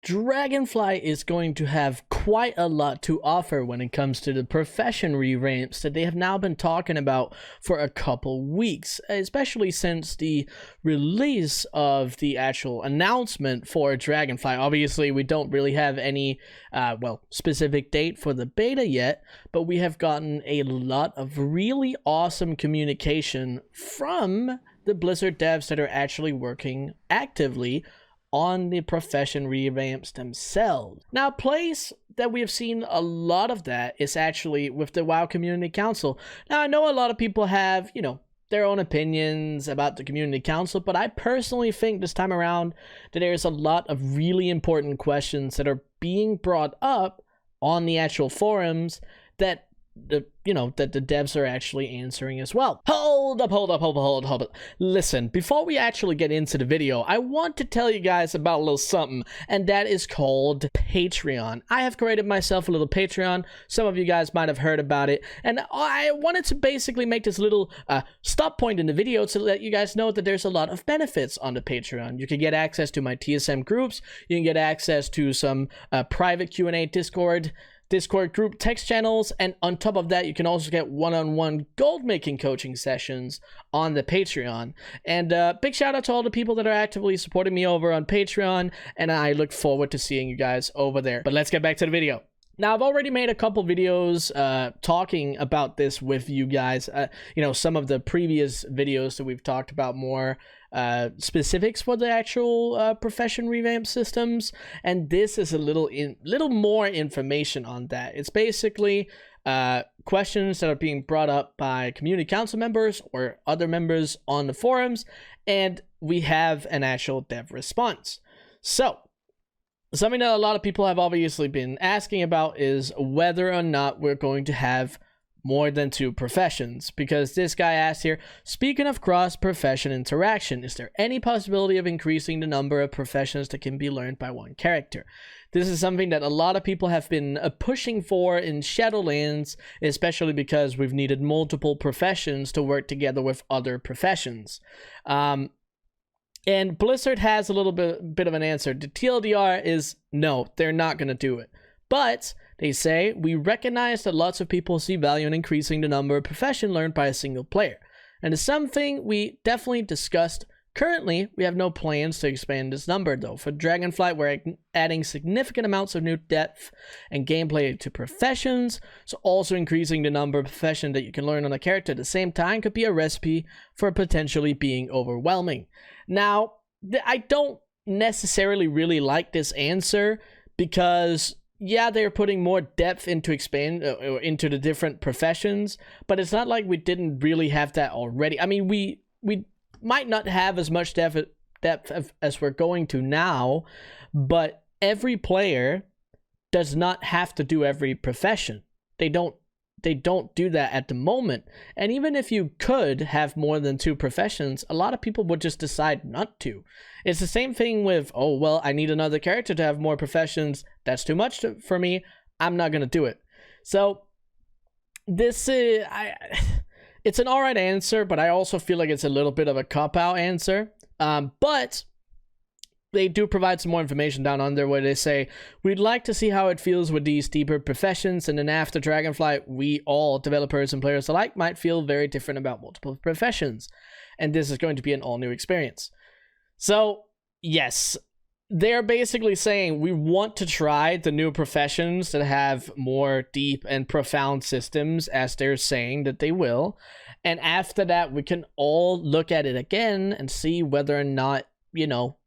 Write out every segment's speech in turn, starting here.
Dragonflight is going to have quite a lot to offer when it comes to the profession revamps that they have now been talking about for a couple weeks, especially since the release of the actual announcement for Dragonflight. Obviously, we don't really have any, specific date for the beta yet, but we have gotten a lot of really awesome communication from the Blizzard devs that are actually working actively on the profession revamps themselves. Now, a place that we have seen a lot of that is actually with the WoW Community Council. Now, I know a lot of people have, their own opinions about the Community Council, but I personally think this time around that there's a lot of really important questions that are being brought up on the actual forums that the devs are actually answering as well. Hold up. Listen, before we actually get into the video, I want to tell you guys about a little something, and that is called Patreon. I have created myself a little Patreon. Some of you guys might have heard about it, and I wanted to basically make this little stop point in the video to let you guys know that there's a lot of benefits on the Patreon. You can get access to my TSM groups, you can get access to some private Q&A Discord group text channels, and on top of that, you can also get one-on-one Goldmaking coaching sessions on the Patreon. And big shout out to all the people that are actively supporting me over on Patreon, and I look forward to seeing you guys over there. But let's get back to the video. Now, I've already made a couple videos talking about this with you guys. Some of the previous videos that we've talked about more specifics for the actual profession revamp systems, and this is a little more information on that. It's basically questions that are being brought up by community council members or other members on the forums, and we have an actual dev response. So something that a lot of people have obviously been asking about is whether or not we're going to have more than 2 professions, because this guy asked here, speaking of cross-profession interaction, is there any possibility of increasing the number of professions that can be learned by one character? This is something that a lot of people have been pushing for in Shadowlands, especially because we've needed multiple professions to work together with other professions. And Blizzard has a little bit of an answer. The TLDR is no, they're not going to do it. But they say, we recognize that lots of people see value in increasing the number of profession learned by a single player. And it's something we definitely discussed. Currently, we have no plans to expand this number, though. For Dragonflight, we're adding significant amounts of new depth and gameplay to professions, so also increasing the number of professions that you can learn on a character at the same time could be a recipe for potentially being overwhelming. Now, I don't necessarily really like this answer because, yeah, they're putting more depth into into the different professions, but it's not like we didn't really have that already. I mean, we might not have as much depth as we're going to now, but every player does not have to do every profession. They don't do that at the moment. And even if you could have more than 2 professions, a lot of people would just decide not to. It's the same thing with, oh, well, I need another character to have more professions. That's too much for me. I'm not going to do it. So this is... It's an alright answer, but I also feel like it's a little bit of a cop-out answer. But they do provide some more information down under where they say, we'd like to see how it feels with these deeper professions, and then after Dragonflight, we all, developers and players alike, might feel very different about multiple professions. And this is going to be an all-new experience. So, yes, they're basically saying we want to try the new professions that have more deep and profound systems, as they're saying that they will. And after that, we can all look at it again and see whether or not,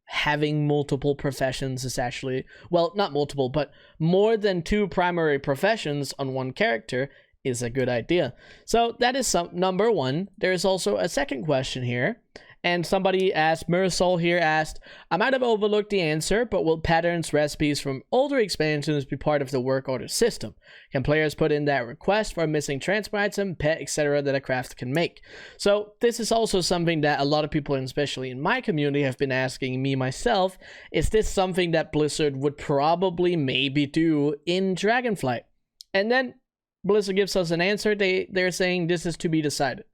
having multiple professions is actually, well, not multiple, but more than 2 primary professions on one character is a good idea. So that is number 1. There's also a second question here. And somebody asked, Marisol here asked, I might have overlooked the answer, but will patterns, recipes from older expansions be part of the work order system? Can players put in that request for a missing transport item, pet, etc. that a craft can make? So this is also something that a lot of people, especially in my community, have been asking me myself. Is this something that Blizzard would probably maybe do in Dragonflight? And then Blizzard gives us an answer. They're saying this is to be decided.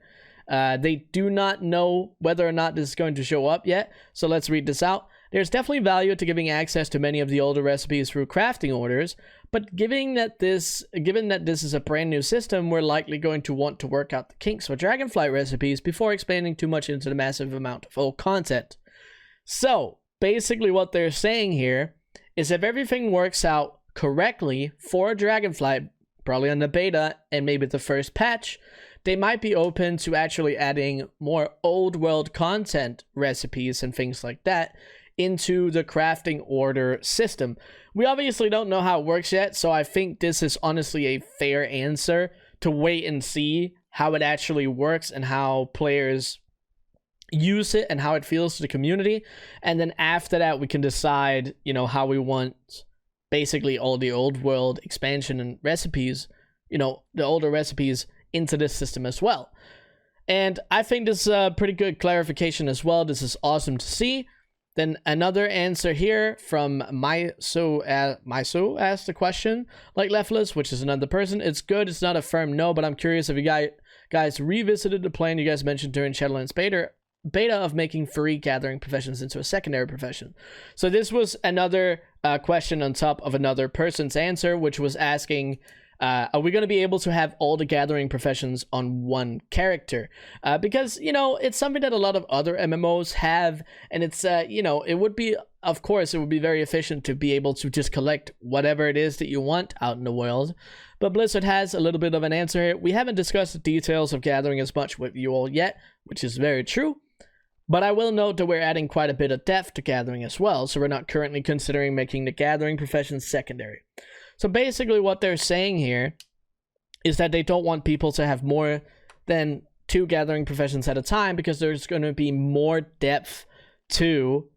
They do not know whether or not this is going to show up yet, so let's read this out. There's definitely value to giving access to many of the older recipes through crafting orders, but given that this is a brand new system, we're likely going to want to work out the kinks for Dragonflight recipes before expanding too much into the massive amount of old content. So, basically what they're saying here is if everything works out correctly for Dragonflight, probably on the beta and maybe the first patch, they might be open to actually adding more old world content recipes and things like that into the crafting order system. We obviously don't know how it works yet, so I think this is honestly a fair answer to wait and see how it actually works and how players use it and how it feels to the community. And then after that, we can decide, you know, how we want basically all the old world expansion and recipes, you know, the older recipes into this system as well. And I think this is a pretty good clarification as well. This is awesome to see. Then another answer here from Myso asked the question, like Lefthless, which is another person. It's good. It's not a firm no, but I'm curious if you guys revisited the plan you guys mentioned during Shadowlands beta of making free gathering professions into a secondary profession. So this was another question on top of another person's answer, which was asking, are we going to be able to have all the gathering professions on one character? Because, you know, it's something that a lot of other MMOs have, and it's, you know, it would be, of course, it would be very efficient to be able to just collect whatever it is that you want out in the world. But Blizzard has a little bit of an answer here. We haven't discussed the details of gathering as much with you all yet, which is very true. But I will note that we're adding quite a bit of depth to gathering as well, so we're not currently considering making the gathering profession secondary. So basically what they're saying here is that they don't want people to have more than 2 gathering professions at a time because there's going to be more depth to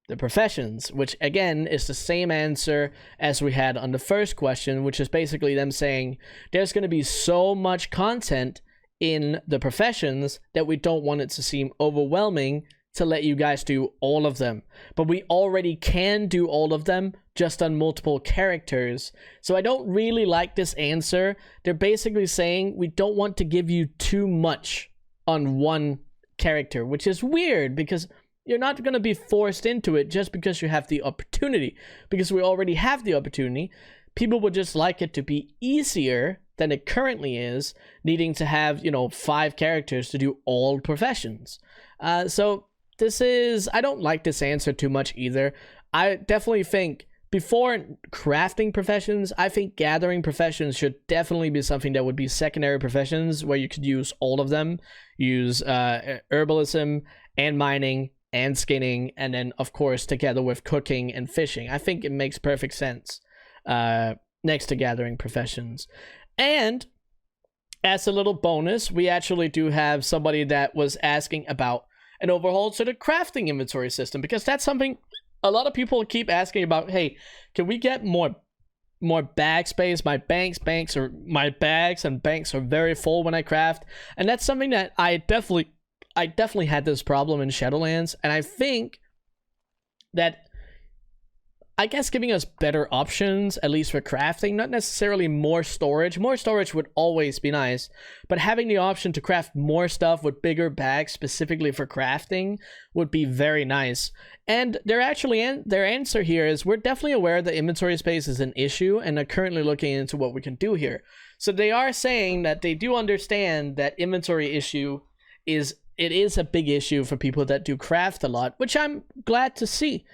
the professions, which again is the same answer as we had on the first question, which is basically them saying there's going to be so much content in the professions that we don't want it to seem overwhelming to let you guys do all of them. But we already can do all of them just on multiple characters. So I don't really like this answer. They're basically saying we don't want to give you too much on one character, which is weird because you're not going to be forced into it just because you have the opportunity. Because we already have the opportunity. People would just like it to be easier than it currently is, needing to have, you know, 5 characters to do all professions. So this is, I don't like this answer too much either. I definitely think before crafting professions, I think gathering professions should definitely be something that would be secondary professions where you could use all of them. Use herbalism and mining and skinning, and then of course together with cooking and fishing. I think it makes perfect sense next to gathering professions. And as a little bonus, we actually do have somebody that was asking about an overhaul to the crafting inventory system, because that's something a lot of people keep asking about. Hey, can we get more bag space? My bags and banks are very full when I craft, and that's something that I definitely had this problem in Shadowlands, and I think that, I guess, giving us better options, at least for crafting, not necessarily more storage. More storage would always be nice, but having the option to craft more stuff with bigger bags specifically for crafting would be very nice. And their answer here is, we're definitely aware that inventory space is an issue and are currently looking into what we can do here. So they are saying that they do understand that inventory issue is a big issue for people that do craft a lot, which I'm glad to see.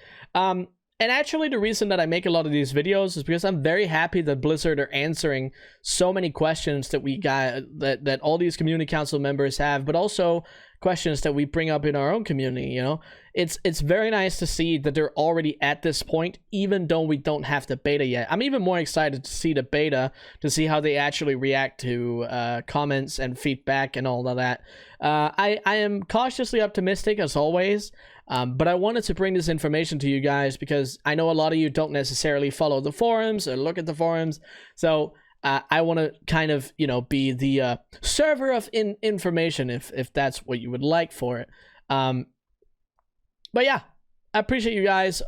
And actually, the reason that I make a lot of these videos is because I'm very happy that Blizzard are answering so many questions that we got, that all these community council members have, but also questions that we bring up in our own community. You know, it's very nice to see that they're already at this point, even though we don't have the beta yet. I'm even more excited to see the beta, to see how they actually react to comments and feedback and all of that. I am cautiously optimistic as always. But I wanted to bring this information to you guys because I know a lot of you don't necessarily follow the forums or look at the forums. So I want to kind of, you know, be the server of information if that's what you would like for it. But yeah, I appreciate you guys,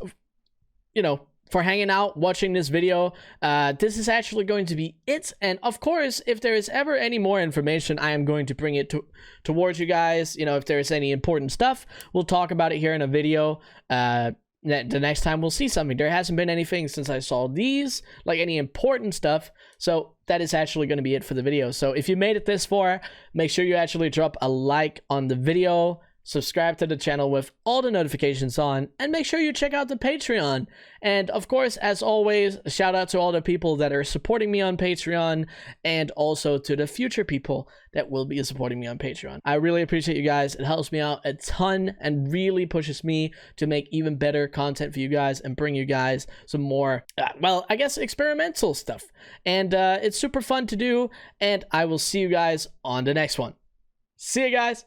you know, for hanging out, watching this video. This is actually going to be it. And of course, if there is ever any more information, I am going to bring it towards you guys. You know, if there's any important stuff, we'll talk about it here in a video. the next time we'll see something. There hasn't been anything since I saw these, like any important stuff. So that is actually going to be it for the video. So if you made it this far, make sure you actually drop a like on the video, subscribe to the channel with all the notifications on, and make sure you check out the Patreon. And of course, as always, shout out to all the people that are supporting me on Patreon, and also to the future people that will be supporting me on Patreon. I really appreciate you guys. It helps me out a ton and really pushes me to make even better content for you guys and bring you guys some more, well, I guess experimental stuff. And it's super fun to do, and I will see you guys on the next one. See you guys.